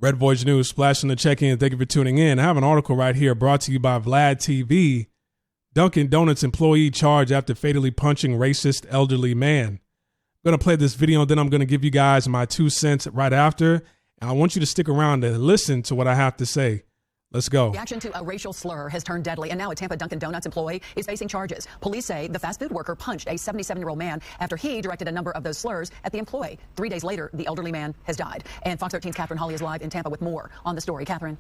Red Voice News, splashing the check-in. Thank you for tuning in. I have an article right here brought to you by Vlad TV. Dunkin' Donuts employee charged after fatally punching racist elderly man. I'm going to play this video, and then I'm going to give you guys my 2 cents right after. And I want you to stick around and listen to what I have to say. Let's go. Reaction to a racial slur has turned deadly, and now a Tampa Dunkin' Donuts employee is facing charges. Police say the fast food worker punched a 77-year-old man after he directed a number of those slurs at the employee. 3 days later, the elderly man has died. And Fox 13's Catherine Hawley is live in Tampa with more on the story. Catherine.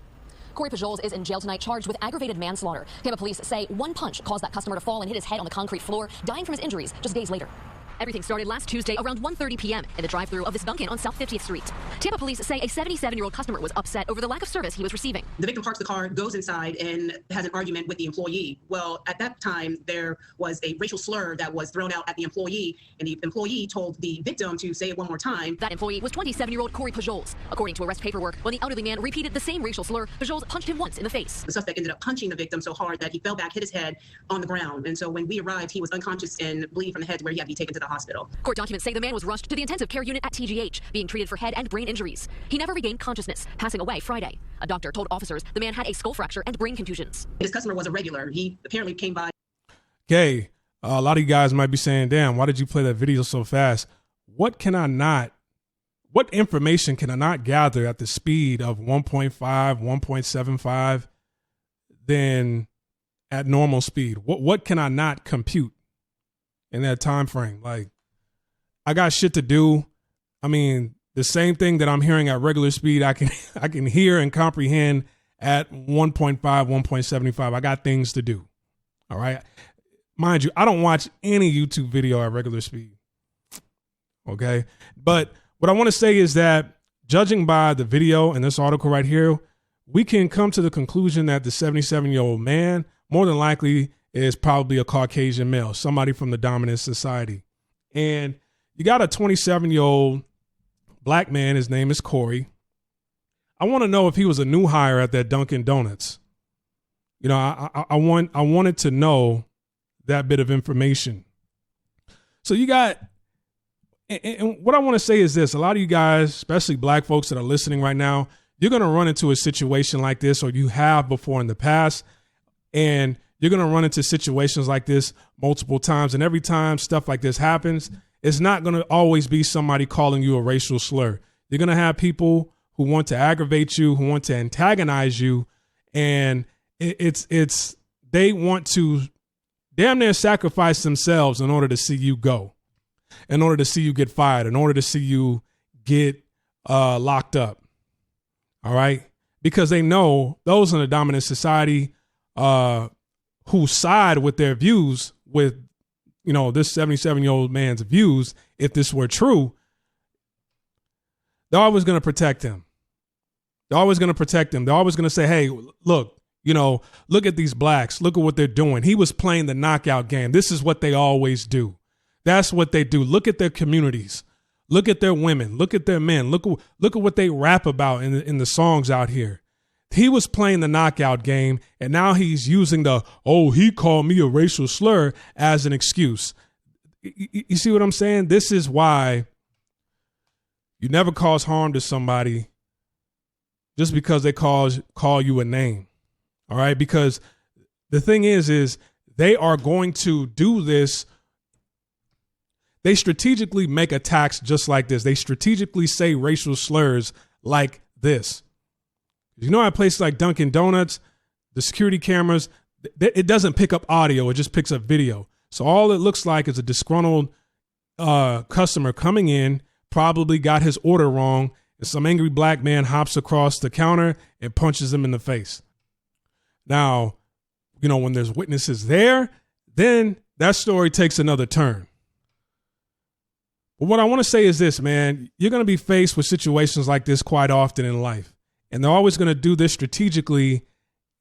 Corey Pajoles is in jail tonight, charged with aggravated manslaughter. Tampa police say one punch caused that customer to fall and hit his head on the concrete floor, dying from his injuries just days later. Everything started last Tuesday around 1:30 p.m. in the drive-thru of this Dunkin' on South 50th Street. Tampa police say a 77-year-old customer was upset over the lack of service he was receiving. The victim parks the car, goes inside, and has an argument with the employee. Well, at that time, there was a racial slur that was thrown out at the employee, and the employee told the victim to say it one more time. That employee was 27-year-old Corey Pajoles. According to arrest paperwork, when the elderly man repeated the same racial slur, Pajoles punched him once in the face. The suspect ended up punching the victim so hard that he fell back, hit his head on the ground. And so when we arrived, he was unconscious and bleeding from the head to where he had to be taken to the hospital. Court documents say the man was rushed to the intensive care unit at TGH, being treated for head and brain injuries. He never regained consciousness, passing away Friday. A doctor told officers the man had a skull fracture and brain contusions. This customer was a regular. He apparently came by. Okay, a lot of you guys might be saying, damn, why did you play that video so fast? What information can I not gather at the speed of 1.5, 1.75 than at normal speed? What can I not compute in that time frame? Like, I got shit to do. I mean, the same thing that I'm hearing at regular speed, I can hear and comprehend at 1.5, 1.75. I got things to do. All right. Mind you, I don't watch any YouTube video at regular speed. Okay. But what I want to say is that judging by the video in this article right here, we can come to the conclusion that the 77-year-old man more than likely is probably a Caucasian male, somebody from the dominant society. And you got a 27-year-old black man. His name is Corey. I want to know if he was a new hire at that Dunkin' Donuts. You know, I wanted to know that bit of information. So you got, and what I want to say is this: a lot of you guys, especially black folks that are listening right now, you're going to run into a situation like this, or you have before in the past, and you're going to run into situations like this multiple times. And every time stuff like this happens, it's not going to always be somebody calling you a racial slur. You're going to have people who want to aggravate you, who want to antagonize you, and they want to damn near sacrifice themselves in order to see you go, in order to see you get fired, in order to see you get locked up. All right, because they know those in the dominant society who side with their views with, you know, this 77-year-old man's views, if this were true, they're always going to protect him. They're always going to protect him. They're always going to say, hey, look, you know, look at these blacks. Look at what they're doing. He was playing the knockout game. This is what they always do. That's what they do. Look at their communities. Look at their women. Look at their men. Look at what they rap about in the songs out here. He was playing the knockout game, and now he's using he called me a racial slur as an excuse. You see what I'm saying? This is why you never cause harm to somebody just because they call you a name. All right? Because the thing is they are going to do this. They strategically make attacks just like this. They strategically say racial slurs like this. You know, at places like Dunkin' Donuts, the security cameras, it doesn't pick up audio. It just picks up video. So all it looks like is a disgruntled customer coming in, probably got his order wrong, and some angry black man hops across the counter and punches him in the face. Now, you know, when there's witnesses there, then that story takes another turn. But what I want to say is this, man, you're going to be faced with situations like this quite often in life. And they're always going to do this strategically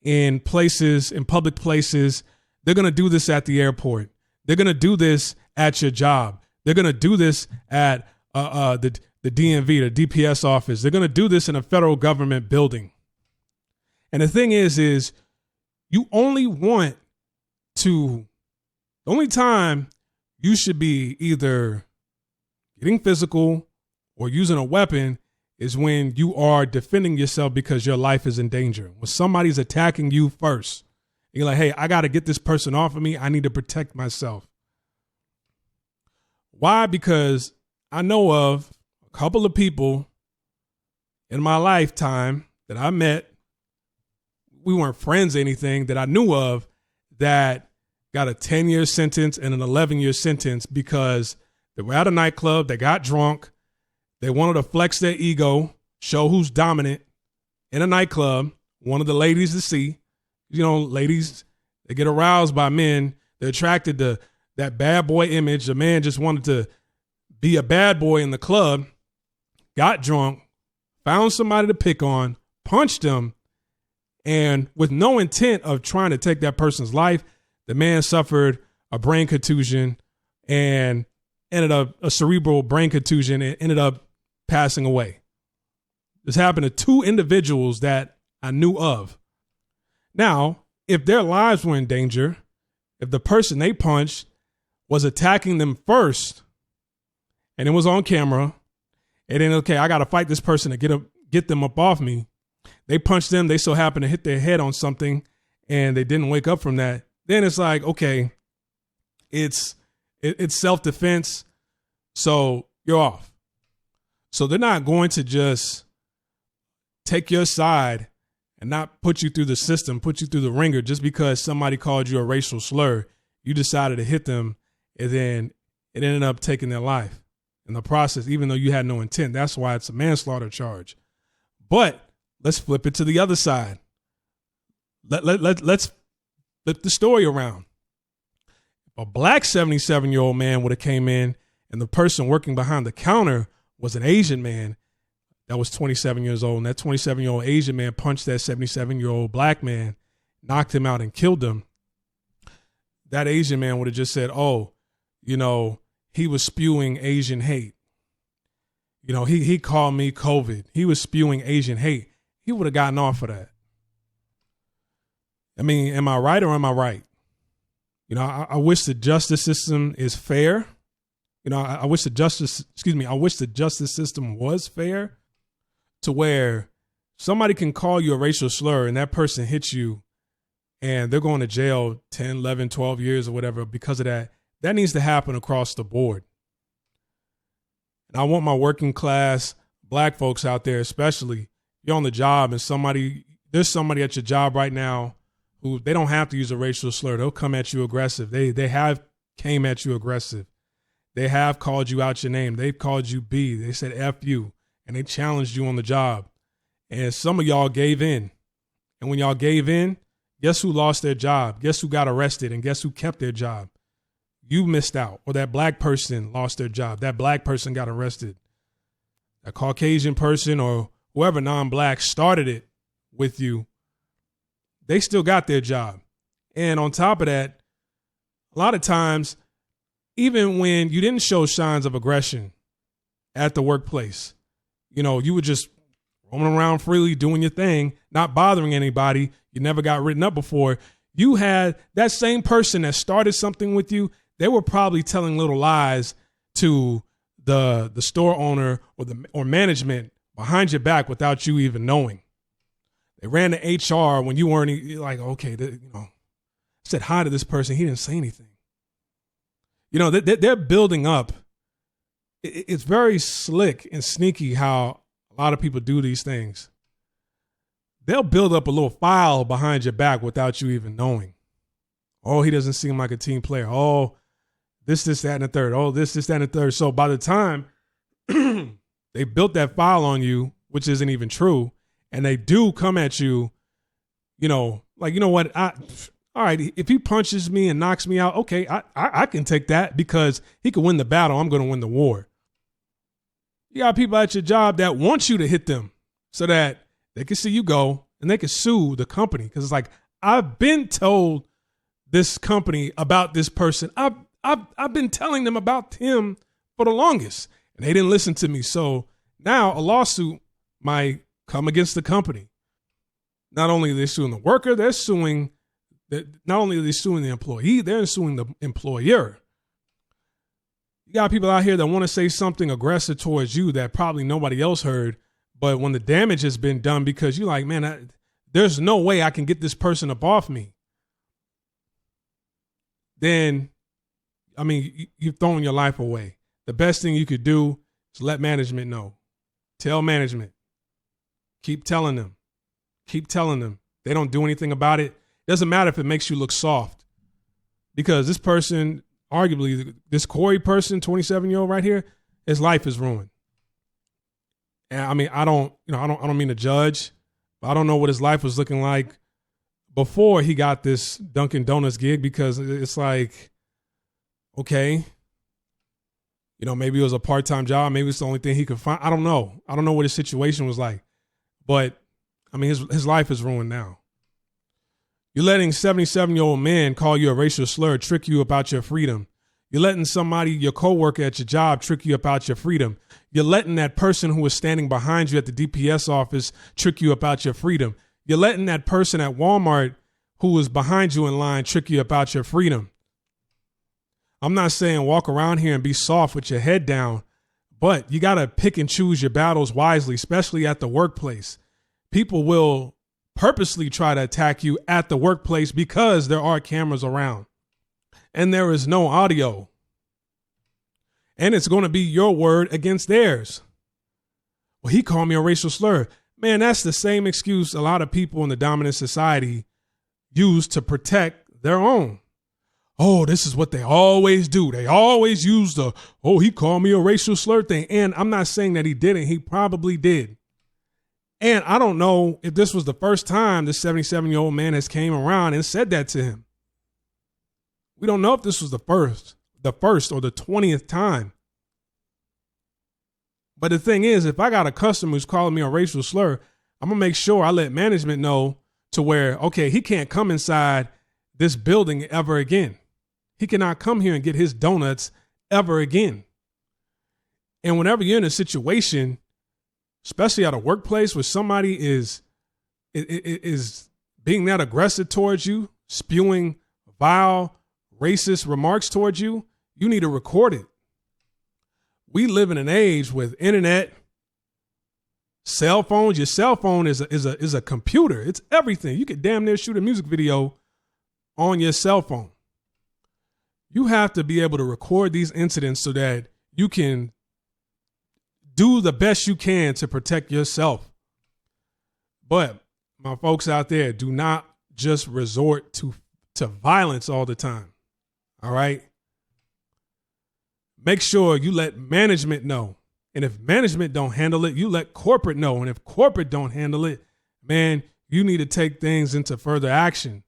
in places, in public places. They're going to do this at the airport. They're going to do this at your job. They're going to do this at the DMV, the DPS office. They're going to do this in a federal government building. And the thing is you only want to, the only time you should be either getting physical or using a weapon is when you are defending yourself because your life is in danger. When somebody's attacking you first, you're like, hey, I got to get this person off of me. I need to protect myself. Why? Because I know of a couple of people in my lifetime that I met. We weren't friends or anything, that I knew of, that got a 10-year sentence and an 11-year sentence because they were at a nightclub, they got drunk, they wanted to flex their ego, show who's dominant in a nightclub, wanted the ladies to see. You know, ladies, they get aroused by men. They're attracted to that bad boy image. The man just wanted to be a bad boy in the club, got drunk, found somebody to pick on, punched him, and with no intent of trying to take that person's life, the man suffered a brain contusion and ended up a cerebral brain contusion and ended up passing away. This happened to two individuals that I knew of. Now, if their lives were in danger, if the person they punched was attacking them first and it was on camera, and then, okay, I got to fight this person to get them up off me. They punched them. They so happened to hit their head on something and they didn't wake up from that. Then it's like, okay, it's self-defense. So you're off. So they're not going to just take your side and not put you through the system, put you through the ringer just because somebody called you a racial slur. You decided to hit them, and then it ended up taking their life in the process, even though you had no intent. That's why it's a manslaughter charge. But let's flip it to the other side. Let's flip the story around. If a black 77-year-old man would have came in and the person working behind the counter was an Asian man that was 27 years old, and that 27-year-old Asian man punched that 77-year-old black man, knocked him out and killed him, that Asian man would have just said, oh, you know, he was spewing Asian hate. You know, he called me COVID. He was spewing Asian hate. He would have gotten off of that. I mean, am I right or am I right? You know, I wish the justice system is fair. You know, I wish the justice system was fair to where somebody can call you a racial slur and that person hits you and they're going to jail 10, 11, 12 years or whatever because of that. That needs to happen across the board. And I want my working class black folks out there, especially, you're on the job and there's somebody at your job right now who they don't have to use a racial slur. They'll come at you aggressive. They have came at you aggressive. They have called you out your name. They've called you B. They said F you, and they challenged you on the job. And some of y'all gave in. And when y'all gave in, guess who lost their job? Guess who got arrested? And guess who kept their job? You missed out, or that black person lost their job. That black person got arrested. A Caucasian person or whoever non-black started it with you, they still got their job. And on top of that, a lot of times, even when you didn't show signs of aggression at the workplace, you know, you were just roaming around freely, doing your thing, not bothering anybody. You never got written up before. You had that same person that started something with you. They were probably telling little lies to the store owner or management behind your back without you even knowing. They ran to HR when you weren't like, okay, I said hi to this person. He didn't say anything. You know, they're building up. It's very slick and sneaky how a lot of people do these things. They'll build up a little file behind your back without you even knowing. Oh, he doesn't seem like a team player. Oh, this, that, and the third. Oh, this, that, and the third. So by the time they built that file on you, which isn't even true, and they do come at you, you know, like, you know what? All right, if he punches me and knocks me out, okay, I can take that because he can win the battle. I'm going to win the war. You got people at your job that want you to hit them so that they can see you go and they can sue the company. Because it's like, I've been told this company about this person. I've been telling them about him for the longest, and they didn't listen to me. So now a lawsuit might come against the company. Not only are they suing the worker, they're suing. Not only are they suing the employee, they're suing the employer. You got people out here that want to say something aggressive towards you that probably nobody else heard, But when the damage has been done, because you're like, man, there's no way I can get this person up off me, then, I mean, you've thrown your life away. The best thing you could do is let management know. Tell management. Keep telling them. Keep telling them. They don't do anything about it. Doesn't matter if it makes you look soft. Because this person, arguably, this Corey person, 27-year-old right here, his life is ruined. And I mean, I don't mean to judge, but I don't know what his life was looking like before he got this Dunkin' Donuts gig, because it's like, okay, maybe it was a part-time job. Maybe it's the only thing he could find. I don't know. I don't know what his situation was like. But, I mean, his life is ruined now. You're letting 77-year-old men call you a racial slur, trick you about your freedom. You're letting somebody, your coworker at your job, trick you about your freedom. You're letting that person who was standing behind you at the DPS office trick you about your freedom. You're letting that person at Walmart who was behind you in line trick you about your freedom. I'm not saying walk around here and be soft with your head down, but you got to pick and choose your battles wisely, especially at the workplace. People will purposely try to attack you at the workplace because there are cameras around and there is no audio. And it's going to be your word against theirs. Well, he called me a racial slur. Man, that's the same excuse a lot of people in the dominant society use to protect their own. Oh, this is what they always do. They always use he called me a racial slur thing. And I'm not saying that he didn't. He probably did. And I don't know if this was the first time this 77-year-old man has came around and said that to him. We don't know if this was the first or the 20th time. But the thing is, if I got a customer who's calling me a racial slur, I'm going to make sure I let management know to where, okay, he can't come inside this building ever again. He cannot come here and get his donuts ever again. And whenever you're in a situation, especially at a workplace where somebody is being that aggressive towards you, spewing vile, racist remarks towards you, you need to record it. We live in an age with internet, cell phones. Your cell phone is a computer. It's everything. You could damn near shoot a music video on your cell phone. You have to be able to record these incidents so that you can do the best you can to protect yourself. But my folks out there, do not just resort to violence all the time. All right? Make sure you let management know. And if management don't handle it, you let corporate know. And if corporate don't handle it, man, you need to take things into further action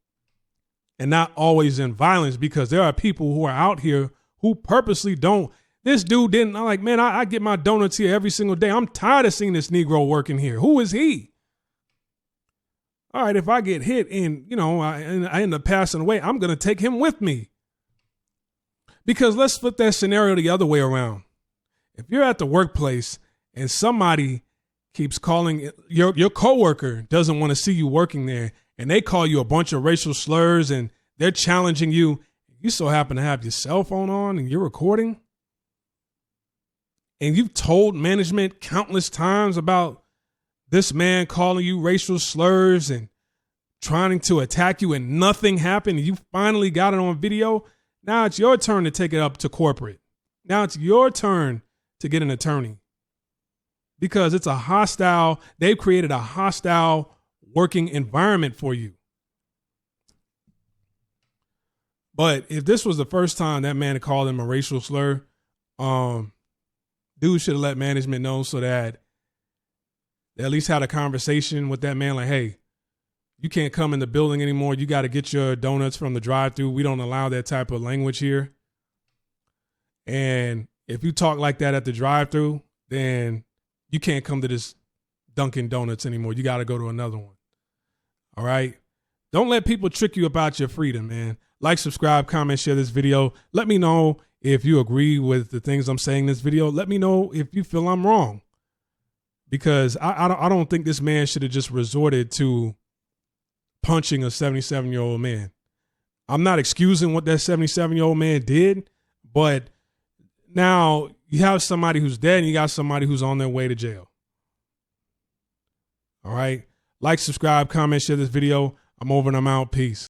and not always in violence, because there are people who are out here who purposely don't. This dude didn't. I'm like, man, I get my donuts here every single day. I'm tired of seeing this Negro working here. Who is he? All right, if I get hit and, I end up passing away, I'm going to take him with me. Because let's flip that scenario the other way around. If you're at the workplace and somebody keeps calling, your coworker doesn't want to see you working there, and they call you a bunch of racial slurs and they're challenging you, you so happen to have your cell phone on and you're recording, and you've told management countless times about this man calling you racial slurs and trying to attack you, and nothing happened, and you finally got it on video. Now it's your turn to take it up to corporate. Now it's your turn to get an attorney, because it's they've created a hostile working environment for you. But if this was the first time that man called him a racial slur, dude should have let management know so that they at least had a conversation with that man like, hey, you can't come in the building anymore. You got to get your donuts from the drive-thru. We don't allow that type of language here. And if you talk like that at the drive-thru, then you can't come to this Dunkin' Donuts anymore. You got to go to another one. All right? Don't let people trick you about your freedom, man. Like, subscribe, comment, share this video. Let me know if you agree with the things I'm saying in this video. Let me know if you feel I'm wrong. Because I don't think this man should have just resorted to punching a 77-year-old man. I'm not excusing what that 77-year-old man did, but now you have somebody who's dead and you got somebody who's on their way to jail. All right. Like, subscribe, comment, share this video. I'm over and I'm out. Peace.